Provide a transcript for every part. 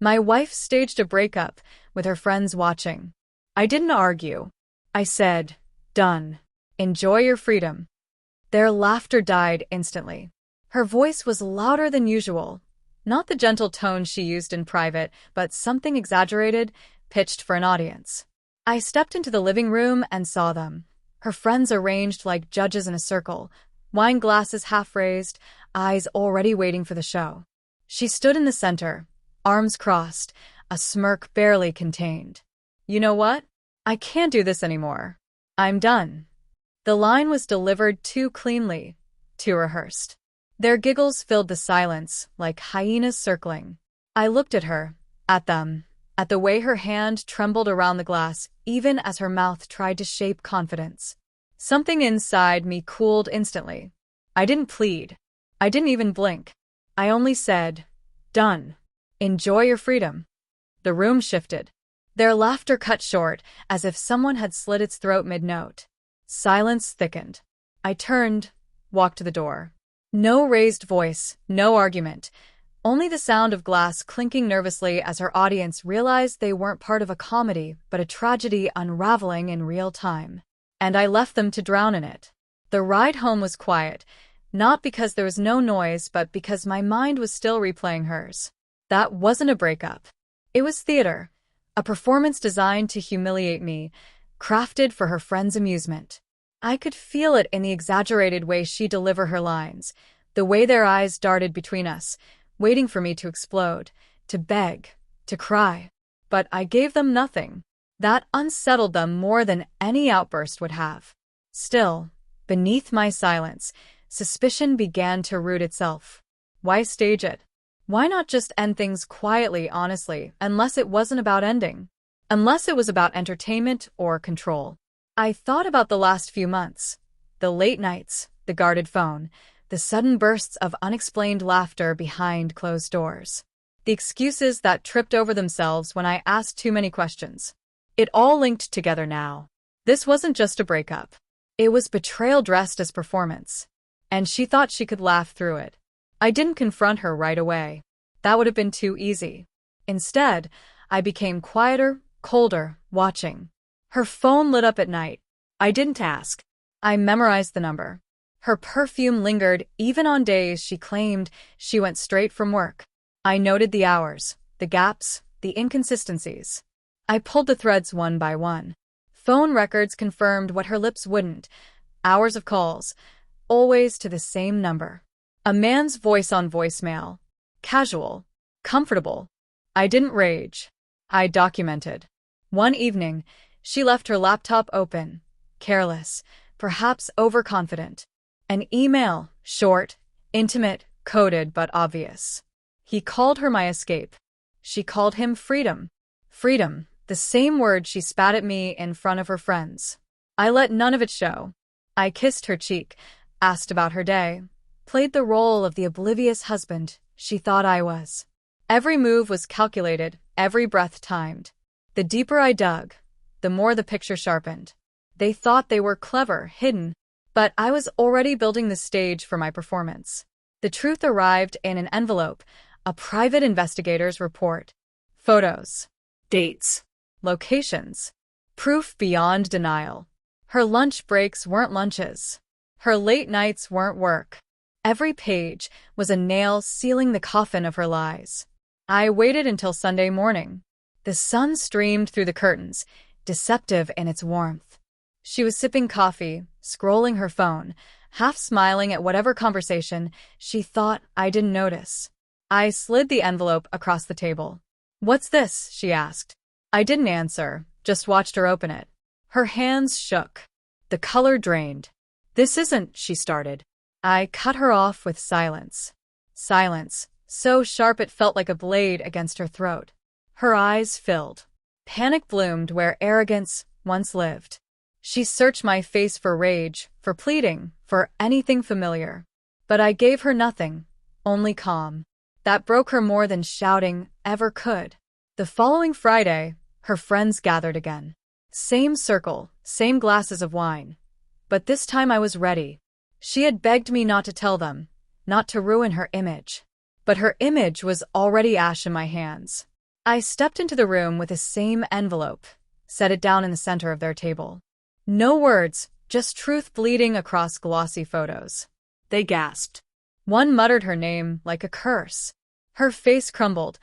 My wife staged a breakup with her friends watching. I didn't argue. I said, "Done. Enjoy your freedom." Their laughter died instantly. Her voice was louder than usual. Not the gentle tone she used in private, but something exaggerated, pitched for an audience. I stepped into the living room and saw them. Her friends arranged like judges in a circle, wine glasses half raised, eyes already waiting for the show. She stood in the center, arms crossed, a smirk barely contained. "You know what? I can't do this anymore. I'm done." The line was delivered too cleanly, too rehearsed. Their giggles filled the silence like hyenas circling. I looked at her, at them, at the way her hand trembled around the glass even as her mouth tried to shape confidence. Something inside me cooled instantly. I didn't plead. I didn't even blink. I only said, "Done. Enjoy your freedom." The room shifted. Their laughter cut short, as if someone had slit its throat mid-note. Silence thickened. I turned, walked to the door. No raised voice, no argument. Only the sound of glass clinking nervously as her audience realized they weren't part of a comedy but a tragedy unraveling in real time. And I left them to drown in it. The ride home was quiet, not because there was no noise but because my mind was still replaying hers. That wasn't a breakup. It was theater, a performance designed to humiliate me, crafted for her friends' amusement. I could feel it in the exaggerated way she delivered her lines, the way their eyes darted between us, waiting for me to explode, to beg, to cry. But I gave them nothing. That unsettled them more than any outburst would have. Still, beneath my silence, suspicion began to root itself. Why stage it? Why not just end things quietly, honestly, unless it wasn't about ending? Unless it was about entertainment or control. I thought about the last few months. The late nights, the guarded phone, the sudden bursts of unexplained laughter behind closed doors. The excuses that tripped over themselves when I asked too many questions. It all linked together now. This wasn't just a breakup. It was betrayal dressed as performance. And she thought she could laugh through it. I didn't confront her right away. That would have been too easy. Instead, I became quieter, colder, watching. Her phone lit up at night. I didn't ask. I memorized the number. Her perfume lingered even on days she claimed she went straight from work. I noted the hours, the gaps, the inconsistencies. I pulled the threads one by one. Phone records confirmed what her lips wouldn't. Hours of calls, always to the same number. A man's voice on voicemail. Casual. Comfortable. I didn't rage. I documented. One evening, she left her laptop open. Careless. Perhaps overconfident. An email. Short. Intimate. Coded but obvious. He called her my escape. She called him freedom. Freedom. The same word she spat at me in front of her friends. I let none of it show. I kissed her cheek, asked about her day, played the role of the oblivious husband she thought I was. Every move was calculated, every breath timed. The deeper I dug, the more the picture sharpened. They thought they were clever, hidden, but I was already building the stage for my performance. The truth arrived in an envelope, a private investigator's report. Photos. Dates. Locations. Proof beyond denial. Her lunch breaks weren't lunches. Her late nights weren't work. Every page was a nail sealing the coffin of her lies. I waited until Sunday morning. The sun streamed through the curtains, deceptive in its warmth. She was sipping coffee, scrolling her phone, half smiling at whatever conversation she thought I didn't notice. I slid the envelope across the table. "What's this?" she asked. I didn't answer, just watched her open it. Her hands shook. The color drained. "This isn't," she started. I cut her off with silence. Silence, so sharp it felt like a blade against her throat. Her eyes filled. Panic bloomed where arrogance once lived. She searched my face for rage, for pleading, for anything familiar. But I gave her nothing, only calm. That broke her more than shouting ever could. The following Friday, her friends gathered again. Same circle, same glasses of wine. But this time I was ready. She had begged me not to tell them, not to ruin her image. But her image was already ash in my hands. I stepped into the room with the same envelope, set it down in the center of their table. No words, just truth bleeding across glossy photos. They gasped. One muttered her name like a curse. Her face crumbled,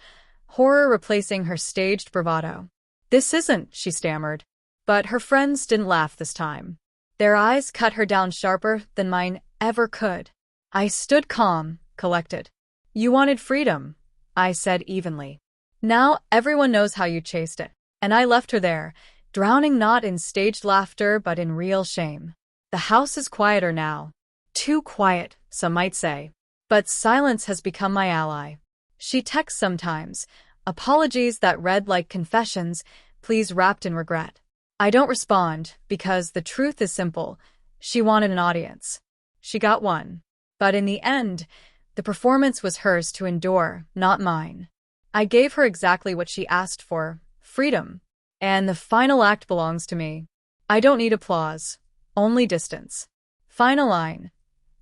horror replacing her staged bravado. "This isn't," she stammered. But her friends didn't laugh this time. Their eyes cut her down sharper than mine ever could. I stood calm, collected. "You wanted freedom," I said evenly. "Now everyone knows how you chased it." And I left her there, drowning not in staged laughter but in real shame. The house is quieter now. Too quiet, some might say. But silence has become my ally. She texts sometimes, apologies that read like confessions, please wrapped in regret. I don't respond, because the truth is simple. She wanted an audience. She got one. But in the end, the performance was hers to endure, not mine. I gave her exactly what she asked for, freedom. And the final act belongs to me. I don't need applause, only distance. Final line.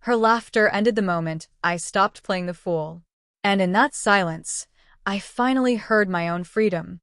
Her laughter ended the moment I stopped playing the fool. And in that silence, I finally heard my own freedom.